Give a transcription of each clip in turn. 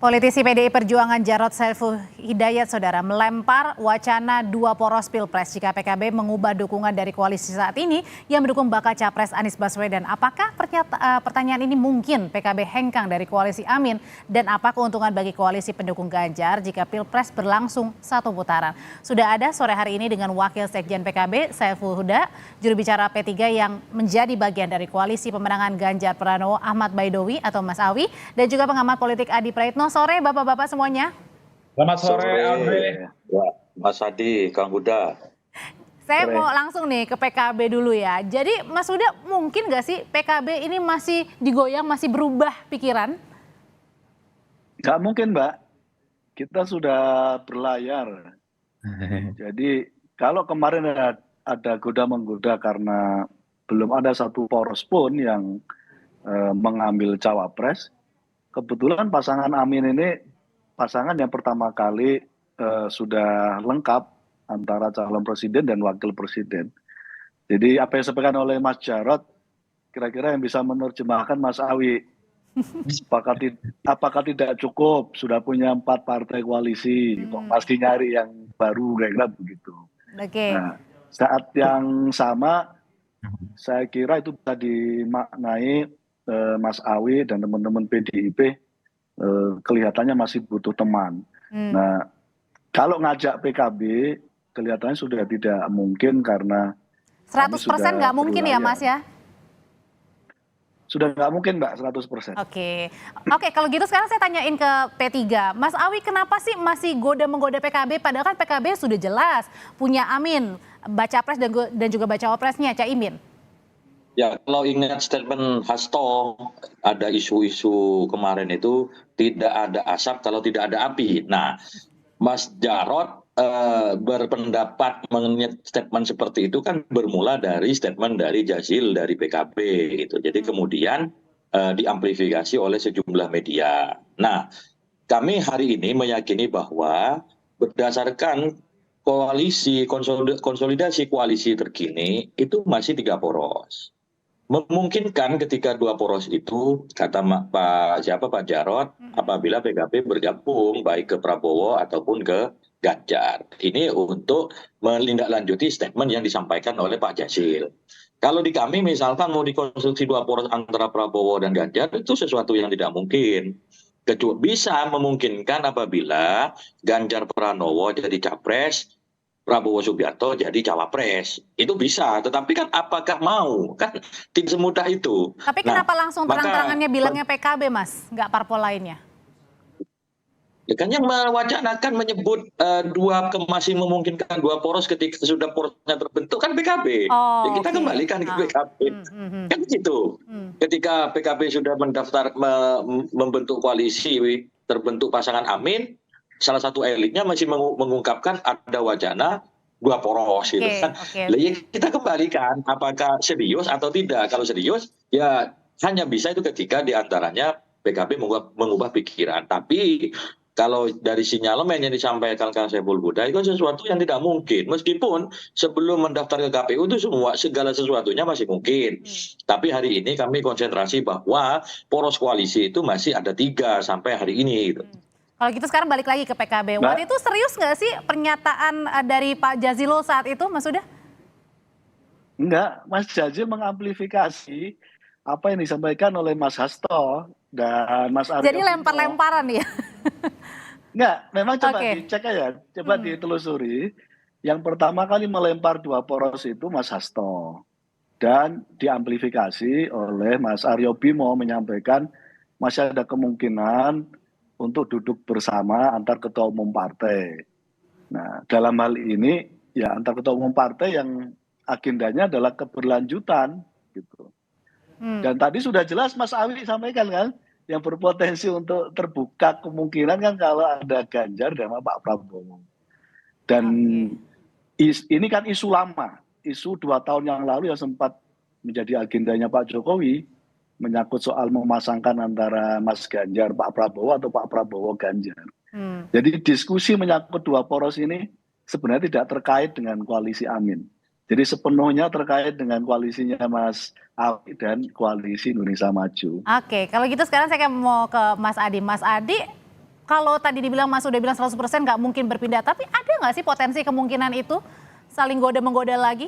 Politisi PDI Perjuangan Jarod Saiful Hidayat, saudara, melempar wacana dua poros Pilpres jika PKB mengubah dukungan dari koalisi saat ini yang mendukung bakal capres Anies Baswedan. Apakah pertanyaan ini mungkin PKB hengkang dari koalisi Amin dan apa keuntungan bagi koalisi pendukung Ganjar jika Pilpres berlangsung satu putaran? Sudah ada sore hari ini dengan Wakil Sekjen PKB Saiful Huda, juru bicara P3 yang menjadi bagian dari koalisi pemenangan Ganjar Pranowo Ahmad Baidowi atau Mas Awi dan juga pengamat politik Adi Praitno. Sore Bapak-bapak semuanya. Selamat sore, Andre. Ya, Mas Adi, Kang Huda. Saya mau langsung nih ke PKB dulu ya. Jadi Mas Huda, mungkin nggak sih PKB ini masih digoyang, masih berubah pikiran? Nggak mungkin, Mbak. Kita sudah berlayar. Jadi kalau kemarin ada goda-menggoda karena belum ada satu poros pun yang mengambil cawapres, kebetulan pasangan Amin ini pasangan yang pertama kali sudah lengkap antara calon presiden dan wakil presiden. Jadi apa yang disampaikan oleh Mas Jarod kira-kira yang bisa menerjemahkan Mas Awi. Apakah tidak cukup sudah punya 4 partai koalisi, kok pasti nyari yang baru, kira-kira begitu. Oke. Nah, saat yang sama saya kira itu bisa dimaknai Mas Awi dan teman-teman PDIP kelihatannya masih butuh teman. Nah, kalau ngajak PKB kelihatannya sudah tidak mungkin karena 100% nggak mungkin ya Mas ya? Sudah nggak mungkin Mbak, 100%. Oke, kalau gitu sekarang saya tanyain ke P3. Mas Awi, kenapa sih masih menggoda PKB padahal kan PKB sudah jelas punya Amin, baca pres dan juga baca wapresnya Caimin. Ya, kalau ingat statement Hasto, ada isu-isu kemarin itu tidak ada asap kalau tidak ada api. Nah, Mas Jarod berpendapat mengenai statement seperti itu kan bermula dari statement dari Jazil dari PKB gitu. Jadi kemudian diamplifikasi oleh sejumlah media. Nah, kami hari ini meyakini bahwa berdasarkan konsolidasi koalisi terkini itu masih 3 poros. Memungkinkan ketika 2 poros itu, kata Pak Jarod, apabila PKB bergabung baik ke Prabowo ataupun ke Ganjar. Ini untuk menindaklanjuti statement yang disampaikan oleh Pak Jazil. Kalau di kami misalkan mau dikonstruksi 2 poros antara Prabowo dan Ganjar, itu sesuatu yang tidak mungkin. Bisa memungkinkan apabila Ganjar Pranowo jadi capres, Prabowo Subianto jadi cawapres. Itu bisa, tetapi kan apakah mau? Kan tidak semudah itu. Tapi kenapa langsung terang-terangannya bilangnya PKB, Mas? Nggak parpol lainnya? Ya kan yang mewacanakan menyebut masih memungkinkan 2 poros ketika sudah porosnya terbentuk kan PKB. Ya kita kembalikan ke PKB. Kan gitu. Ketika PKB sudah membentuk koalisi, terbentuk pasangan Amin, salah satu elitnya masih mengungkapkan ada wacana 2 poros gitu kan. Ya kita kembalikan apakah serius atau tidak. Kalau serius ya hanya bisa itu ketika diantaranya PKB mengubah pikiran. Tapi kalau dari sinyalemen yang disampaikan Kang Saiful Huda itu sesuatu yang tidak mungkin. Meskipun sebelum mendaftar ke KPU itu segala sesuatunya masih mungkin. Tapi hari ini kami konsentrasi bahwa poros koalisi itu masih ada 3 sampai hari ini gitu. Kalau gitu sekarang balik lagi ke PKB. Waktu itu serius nggak sih pernyataan dari Pak Jazilul saat itu, Mas Huda? Enggak, Mas Jazil mengamplifikasi apa yang disampaikan oleh Mas Hasto dan Mas Aryo. Jadi lempar-lemparan ya? Enggak, memang coba dicek aja, coba ditelusuri. Yang pertama kali melempar 2 poros itu Mas Hasto. Dan diamplifikasi oleh Mas Aryo Bimo menyampaikan masih ada kemungkinan untuk duduk bersama antar ketua umum partai. Nah, dalam hal ini ya antar ketua umum partai yang agendanya adalah keberlanjutan gitu. Dan tadi sudah jelas Mas Awi sampaikan kan, yang berpotensi untuk terbuka kemungkinan kan kalau ada Ganjar dan Pak Prabowo. Dan ini kan isu lama, isu 2 tahun yang lalu yang sempat menjadi agendanya Pak Jokowi, menyangkut soal memasangkan antara Mas Ganjar, Pak Prabowo atau Pak Prabowo Ganjar. Jadi diskusi menyangkut 2 poros ini sebenarnya tidak terkait dengan koalisi Amin. Jadi sepenuhnya terkait dengan koalisinya Mas Awi dan koalisi Indonesia Maju. Oke, kalau gitu sekarang saya mau ke Mas Adi. Mas Adi, kalau tadi dibilang Mas udah bilang 100% nggak mungkin berpindah, tapi ada nggak sih potensi kemungkinan itu saling goda-menggoda lagi?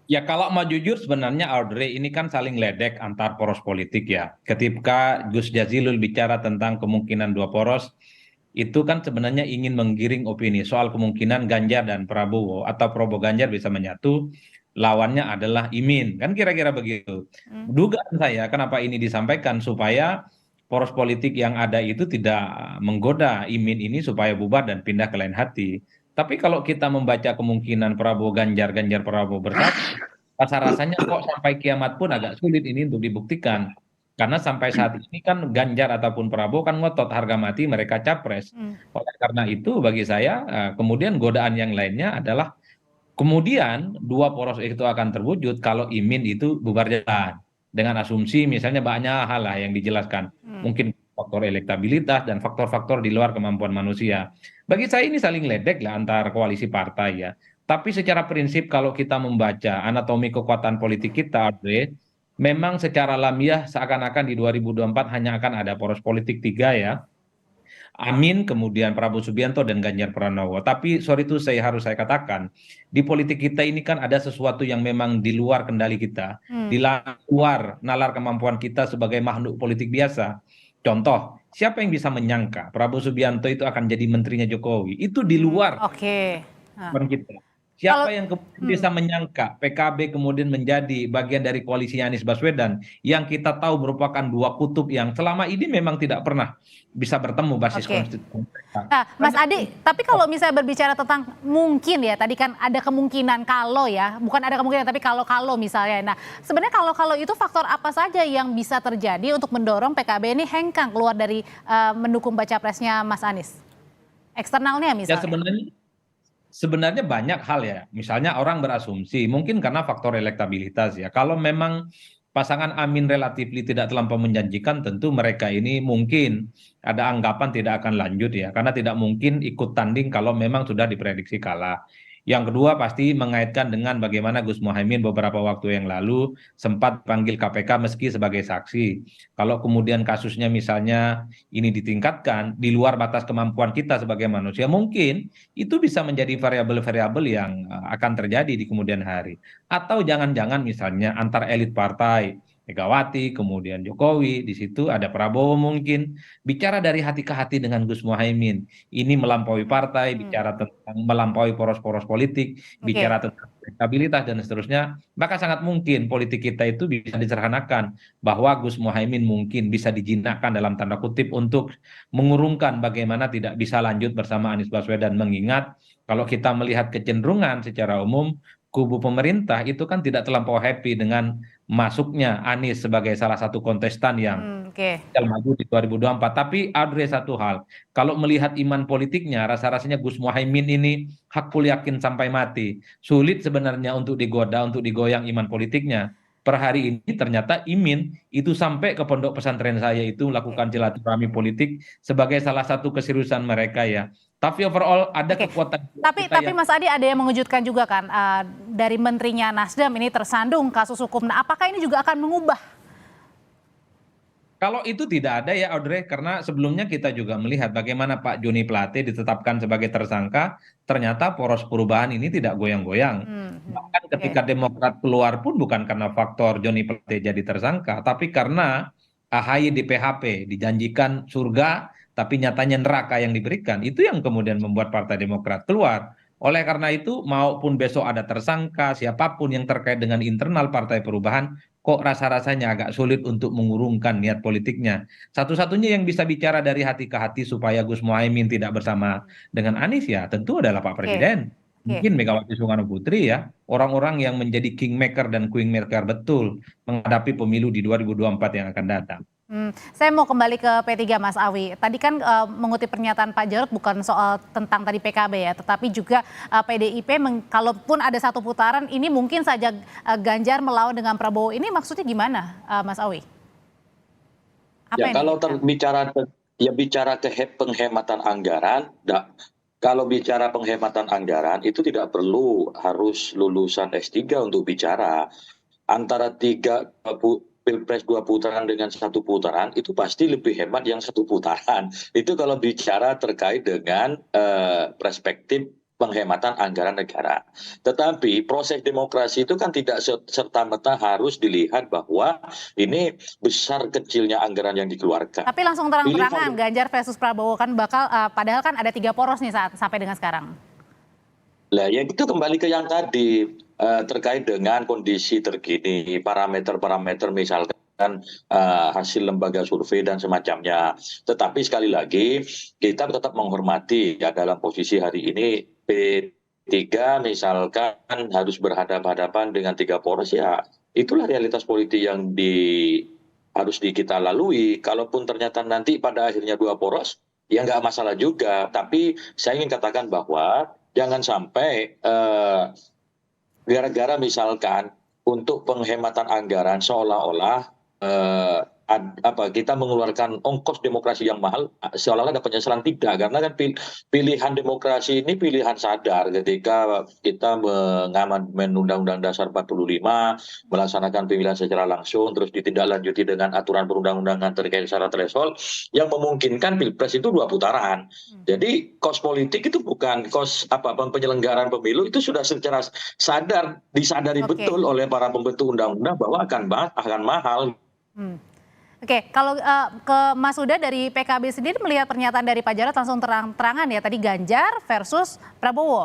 Ya kalau mau jujur sebenarnya Audrey ini kan saling ledek antar poros politik ya. Ketika Gus Jazilul bicara tentang kemungkinan dua poros, itu kan sebenarnya ingin menggiring opini soal kemungkinan Ganjar dan Prabowo atau Prabowo Ganjar bisa menyatu, lawannya adalah Imin. Kan kira-kira begitu. Dugaan saya kenapa ini disampaikan supaya poros politik yang ada itu tidak menggoda Imin ini supaya bubar dan pindah ke lain hati. Tapi kalau kita membaca kemungkinan Prabowo Ganjar, Ganjar Prabowo bersatu, rasa-rasanya kok sampai kiamat pun agak sulit ini untuk dibuktikan. Karena sampai saat ini kan Ganjar ataupun Prabowo kan ngotot harga mati mereka capres. Oleh karena itu bagi saya kemudian godaan yang lainnya adalah kemudian dua poros itu akan terwujud kalau Imin itu bubar jalan. Dengan asumsi misalnya banyak hal lah yang dijelaskan. Mungkin faktor elektabilitas dan faktor-faktor di luar kemampuan manusia. Bagi saya ini saling ledek lah antar koalisi partai ya. Tapi secara prinsip kalau kita membaca anatomi kekuatan politik kita, Andre, memang secara alamiah seakan-akan di 2024 hanya akan ada poros politik tiga ya. Amin, kemudian Prabowo Subianto dan Ganjar Pranowo. Tapi sorry itu harus saya katakan, di politik kita ini kan ada sesuatu yang memang di luar kendali kita, di luar nalar kemampuan kita sebagai makhluk politik biasa. Contoh, siapa yang bisa menyangka Prabowo Subianto itu akan jadi menterinya Jokowi? Itu di luar kemampuan kita. Siapa yang kemudian bisa menyangka PKB kemudian menjadi bagian dari koalisi Anies Baswedan yang kita tahu merupakan dua kutub yang selama ini memang tidak pernah bisa bertemu basis konstitusi mereka. Nah, Mas Adi, tapi kalau misalnya berbicara tentang mungkin ya, tadi kan ada kemungkinan kalau ya, bukan ada kemungkinan tapi kalau misalnya. Nah, sebenarnya kalau itu faktor apa saja yang bisa terjadi untuk mendorong PKB ini hengkang keluar dari mendukung baca presnya Mas Anies? Eksternalnya misalnya. Ya sebenarnya banyak hal ya. Misalnya orang berasumsi mungkin karena faktor elektabilitas ya. Kalau memang pasangan Amin relatif tidak terlampau menjanjikan, tentu mereka ini mungkin ada anggapan tidak akan lanjut ya. Karena tidak mungkin ikut tanding kalau memang sudah diprediksi kalah. Yang kedua pasti mengaitkan dengan bagaimana Gus Muhaimin beberapa waktu yang lalu sempat panggil KPK meski sebagai saksi. Kalau kemudian kasusnya misalnya ini ditingkatkan di luar batas kemampuan kita sebagai manusia, mungkin itu bisa menjadi variabel-variabel yang akan terjadi di kemudian hari. Atau jangan-jangan misalnya antar elit partai, Megawati, kemudian Jokowi, di situ ada Prabowo mungkin bicara dari hati ke hati dengan Gus Muhaimin. Ini melampaui partai, bicara tentang melampaui poros-poros politik, bicara tentang stabilitas dan seterusnya, maka sangat mungkin politik kita itu bisa disederhanakan bahwa Gus Muhaimin mungkin bisa dijinakkan dalam tanda kutip untuk mengurungkan bagaimana tidak bisa lanjut bersama Anies Baswedan, mengingat kalau kita melihat kecenderungan secara umum kubu pemerintah itu kan tidak terlampau happy dengan masuknya Anies sebagai salah satu kontestan yang maju di 2024. Tapi Audrey satu hal, kalau melihat iman politiknya, rasa-rasanya Gus Muhaimin ini hakul yakin sampai mati. Sulit sebenarnya untuk digoda, untuk digoyang iman politiknya. Per hari ini ternyata Imin itu sampai ke pondok pesantren saya itu melakukan silaturahmi politik sebagai salah satu keseriusan mereka ya. Tapi overall ada kekuatan. Tapi Mas Adi ada yang mengejutkan juga kan dari menterinya Nasdem ini tersandung kasus hukum. Nah, apakah ini juga akan mengubah? Kalau itu tidak ada ya Audrey, karena sebelumnya kita juga melihat bagaimana Pak Joni Plate ditetapkan sebagai tersangka, ternyata poros perubahan ini tidak goyang-goyang. Bahkan ketika Demokrat keluar pun bukan karena faktor Joni Plate jadi tersangka, tapi karena AHY di PHP, dijanjikan surga, tapi nyatanya neraka yang diberikan. Itu yang kemudian membuat Partai Demokrat keluar. Oleh karena itu, maupun besok ada tersangka, siapapun yang terkait dengan internal Partai Perubahan, kok rasa-rasanya agak sulit untuk mengurungkan niat politiknya. Satu-satunya yang bisa bicara dari hati ke hati supaya Gus Muhaimin tidak bersama dengan Anies ya tentu adalah Pak Presiden. Mungkin Megawati Soekarno Putri ya, orang-orang yang menjadi kingmaker dan queenmaker betul menghadapi pemilu di 2024 yang akan datang. Saya mau kembali ke P3 Mas Awi. Tadi kan mengutip pernyataan Pak Jarod bukan soal tentang tadi PKB ya, tetapi juga PDIP kalaupun ada satu putaran ini mungkin saja Ganjar melawan dengan Prabowo. Ini maksudnya gimana Mas Awi? Ya kalau bicara penghematan anggaran, kalau bicara penghematan anggaran itu tidak perlu harus lulusan S3 untuk bicara. Antara Pilpres 2 putaran dengan 1 putaran itu pasti lebih hemat yang 1 putaran. Itu kalau bicara terkait dengan perspektif penghematan anggaran negara. Tetapi proses demokrasi itu kan tidak serta-merta harus dilihat bahwa ini besar kecilnya anggaran yang dikeluarkan. Tapi langsung terang-terangan Ganjar versus Prabowo kan bakal padahal kan ada 3 poros nih sampai dengan sekarang. Lah ya itu kembali ke yang tadi terkait dengan kondisi terkini, parameter-parameter misalkan hasil lembaga survei dan semacamnya. Tetapi sekali lagi kita tetap menghormati ya dalam posisi hari ini P3 misalkan harus berhadapan-hadapan dengan 3 poros ya itulah realitas politik yang harus kita lalui. Kalaupun ternyata nanti pada akhirnya 2 poros ya nggak masalah juga. Tapi saya ingin katakan bahwa jangan sampai gara-gara misalkan untuk penghematan anggaran seolah-olah kita mengeluarkan ongkos demokrasi yang mahal seolah-olah ada penyesalan. Tidak, karena kan pilihan demokrasi ini pilihan sadar ketika kita mengamandemen Undang-Undang Dasar 45, melaksanakan pemilihan secara langsung, terus ditindaklanjuti dengan aturan perundang-undangan terkait syarat threshold yang memungkinkan pilpres itu 2 putaran. Jadi kos politik itu bukan kos penyelenggaraan pemilu, itu sudah secara disadari betul oleh para pembentuk undang-undang bahwa akan mahal. Oke, kalau ke Mas Huda dari PKB sendiri melihat pernyataan dari Pak Jarod langsung terang-terangan ya tadi Ganjar versus Prabowo.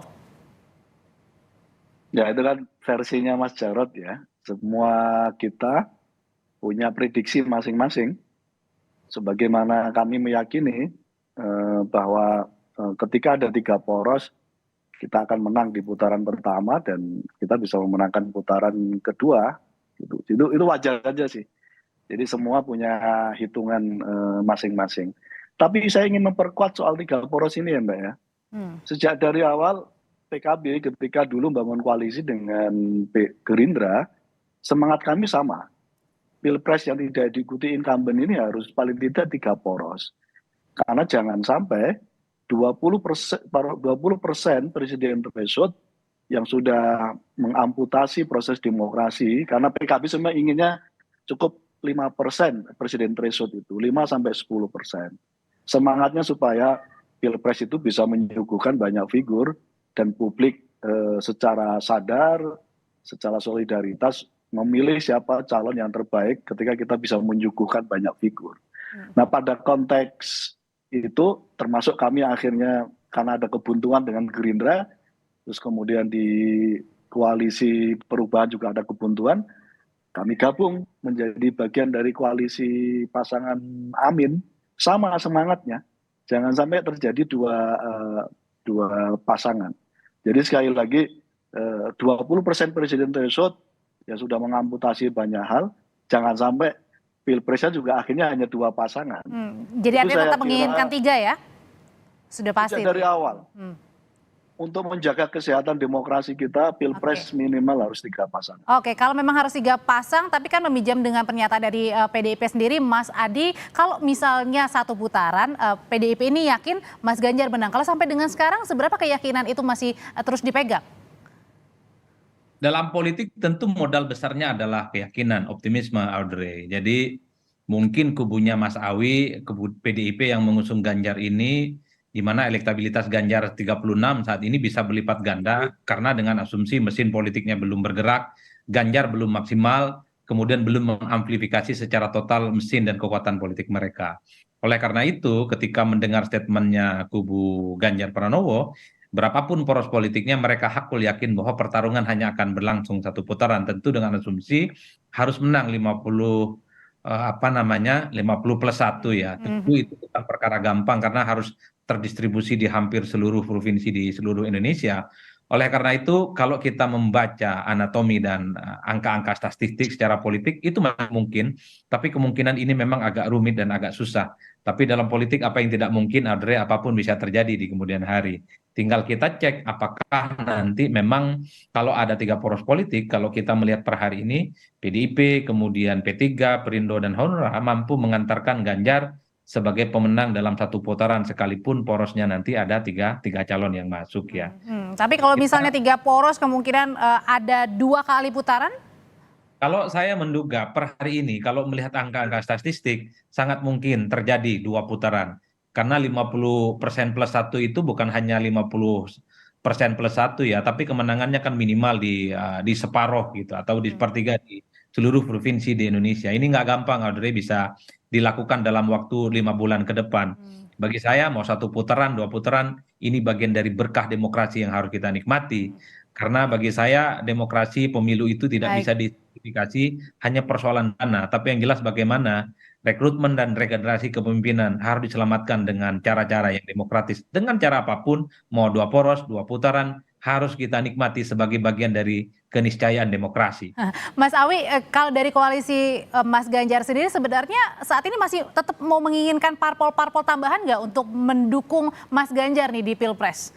Ya itu kan versinya Mas Jarod ya. Semua kita punya prediksi masing-masing. Sebagaimana kami meyakini bahwa ketika ada 3 poros kita akan menang di putaran pertama dan kita bisa memenangkan putaran kedua. Itu wajar aja sih. Jadi semua punya hitungan masing-masing. Tapi saya ingin memperkuat soal 3 poros ini ya Mbak ya. Sejak dari awal PKB ketika dulu membangun koalisi dengan Gerindra, semangat kami sama. Pilpres yang tidak diikuti incumbent ini harus paling tidak 3 poros. Karena jangan sampai 20% presiden threshold yang sudah mengamputasi proses demokrasi, karena PKB sebenarnya inginnya cukup 5% presiden threshold itu, 5-10%. Semangatnya supaya pilpres itu bisa menyuguhkan banyak figur dan publik secara sadar, secara solidaritas memilih siapa calon yang terbaik ketika kita bisa menyuguhkan banyak figur. Nah pada konteks itu termasuk kami akhirnya karena ada kebuntuan dengan Gerindra, terus kemudian di koalisi perubahan juga ada kebuntuan, kami gabung menjadi bagian dari koalisi pasangan Amin, sama semangatnya. Jangan sampai terjadi dua pasangan. Jadi sekali lagi 20% presiden threshold yang sudah mengamputasi banyak hal, jangan sampai pilpresnya juga akhirnya hanya 2 pasangan. Jadi Anda tetap menginginkan 3 ya? Sudah pasti. Dari awal. Untuk menjaga kesehatan demokrasi kita, pilpres minimal harus 3 pasang. Oke, kalau memang harus 3 pasang, tapi kan meminjam dengan pernyataan dari PDIP sendiri, Mas Adi, kalau misalnya 1 putaran, PDIP ini yakin Mas Ganjar menang. Kalau sampai dengan sekarang, seberapa keyakinan itu masih terus dipegang? Dalam politik tentu modal besarnya adalah keyakinan, optimisme, Audrey. Jadi mungkin kubunya Mas Awi, kubu PDIP yang mengusung Ganjar ini, di mana elektabilitas Ganjar 36 saat ini bisa berlipat ganda karena dengan asumsi mesin politiknya belum bergerak, Ganjar belum maksimal, kemudian belum mengamplifikasi secara total mesin dan kekuatan politik mereka. Oleh karena itu, ketika mendengar statementnya kubu Ganjar Pranowo, berapapun poros politiknya mereka hakul yakin bahwa pertarungan hanya akan berlangsung 1 putaran, tentu dengan asumsi harus menang 50 plus 1 ya. Tentu itu bukan perkara gampang karena harus terdistribusi di hampir seluruh provinsi di seluruh Indonesia. Oleh karena itu, kalau kita membaca anatomi dan angka-angka statistik secara politik, itu mungkin, tapi kemungkinan ini memang agak rumit dan agak susah. Tapi dalam politik apa yang tidak mungkin, Audrey, apapun bisa terjadi di kemudian hari. Tinggal kita cek apakah nanti memang kalau ada 3 poros politik, kalau kita melihat per hari ini, PDIP, kemudian P3, Perindo, dan Hanura mampu mengantarkan Ganjar sebagai pemenang dalam 1 putaran sekalipun porosnya nanti ada tiga calon yang masuk ya. Tapi kalau misalnya 3 poros kemungkinan ada 2 kali putaran? Kalau saya menduga per hari ini, kalau melihat angka-angka statistik, sangat mungkin terjadi 2 putaran. Karena 50% plus 1 itu bukan hanya 50% plus 1 ya, tapi kemenangannya kan minimal di separuh gitu, atau di sepertiga di seluruh provinsi di Indonesia. Ini nggak gampang, Audrey, bisa dilakukan dalam waktu 5 bulan ke depan. Bagi saya, mau 1 putaran, 2 putaran, ini bagian dari berkah demokrasi yang harus kita nikmati. Karena bagi saya demokrasi pemilu itu tidak Baik. bisa diidentifikasi hanya persoalan dana, tapi yang jelas bagaimana rekrutmen dan regenerasi kepemimpinan harus diselamatkan dengan cara-cara yang demokratis. Dengan cara apapun, mau 2 poros, 2 putaran, harus kita nikmati sebagai bagian dari keniscayaan demokrasi. Mas Awi, kalau dari koalisi Mas Ganjar sendiri sebenarnya saat ini masih tetap mau menginginkan parpol-parpol tambahan nggak untuk mendukung Mas Ganjar nih di Pilpres?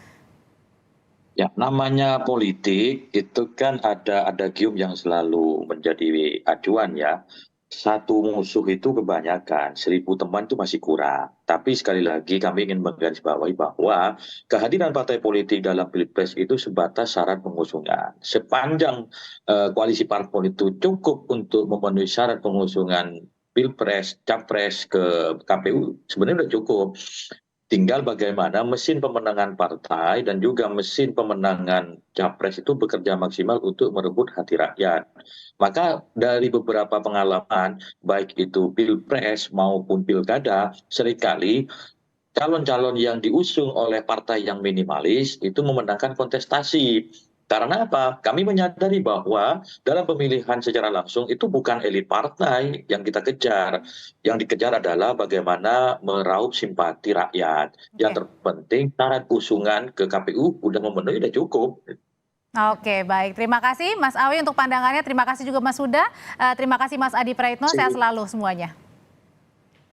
Ya, namanya politik itu kan ada adagium yang selalu menjadi acuan ya. Satu musuh itu kebanyakan, 1000 teman itu masih kurang. Tapi sekali lagi kami ingin menggarisbawahi bahwa kehadiran partai politik dalam Pilpres itu sebatas syarat pengusungan. Sepanjang koalisi parpol itu cukup untuk memenuhi syarat pengusungan Pilpres, Capres ke KPU, sebenarnya sudah cukup. Tinggal bagaimana mesin pemenangan partai dan juga mesin pemenangan capres itu bekerja maksimal untuk merebut hati rakyat. Maka dari beberapa pengalaman, baik itu pilpres maupun pilkada, seringkali calon-calon yang diusung oleh partai yang minimalis itu memenangkan kontestasi. Karena apa? Kami menyadari bahwa dalam pemilihan secara langsung itu bukan elit partai yang kita kejar. Yang dikejar adalah bagaimana meraup simpati rakyat. Yang terpenting syarat usungan ke KPU udah memenuhi, udah cukup. Oke, baik. Terima kasih Mas Awi untuk pandangannya. Terima kasih juga Mas Huda. Terima kasih Mas Adi Praitno. Sehat selalu semuanya.